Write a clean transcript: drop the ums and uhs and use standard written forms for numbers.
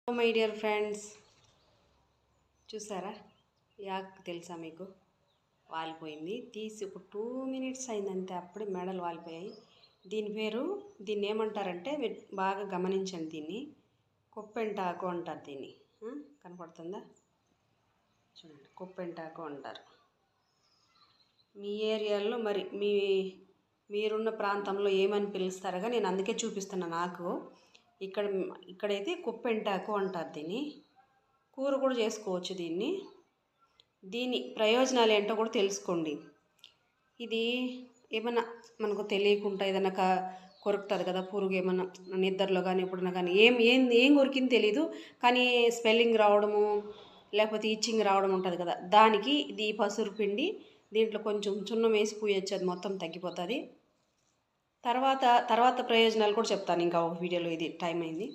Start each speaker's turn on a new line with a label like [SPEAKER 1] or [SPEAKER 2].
[SPEAKER 1] My dear friends, చూసారా యాక్ తెలుసా మీకు? వాలిపోయింది. తీసి ఒక 2 minutes అయిందంటే అప్పుడే మెడలు వాలిపోయాయి. దీన్ని ఏమంటారంటే మీరు బాగా గమనించండి. దీన్ని కొప్పెంటాకు అంటారు. దీన్ని కనపడుతుందా? చూడండి, కొప్పెంటాకు అంటారు. మీ ఏరియాలో మరి మీరున్న ప్రాంతంలో ఏమని పిలుస్తారుగా, నేను అందుకే చూపిస్తున్నా. నాకు ఇక్కడైతే కుప్పెంటాకు అంటారు. దీన్ని కూర కూడా చేసుకోవచ్చు. దీని ప్రయోజనాలు ఏంటో కూడా తెలుసుకోండి. ఇది ఏమన్నా మనకు తెలియకుండా ఏదైనా కొరుకుతుంది కదా, పురుగు ఏమన్నా నిద్రలో కానీ ఎప్పుడన్నా కానీ ఏం కొరికింది తెలీదు, కానీ స్పెల్లింగ్ రావడము లేకపోతే ఈచింగ్ రావడం ఉంటుంది కదా, దానికి ఇది పసురు పిండి దీంట్లో కొంచెం చున్నం వేసి పూయొచ్చు, అది మొత్తం తగ్గిపోతుంది. తర్వాత ప్రయోజనాలు కూడా చెప్తాను ఇంకా ఒక వీడియోలో. ఇది టైం అయింది.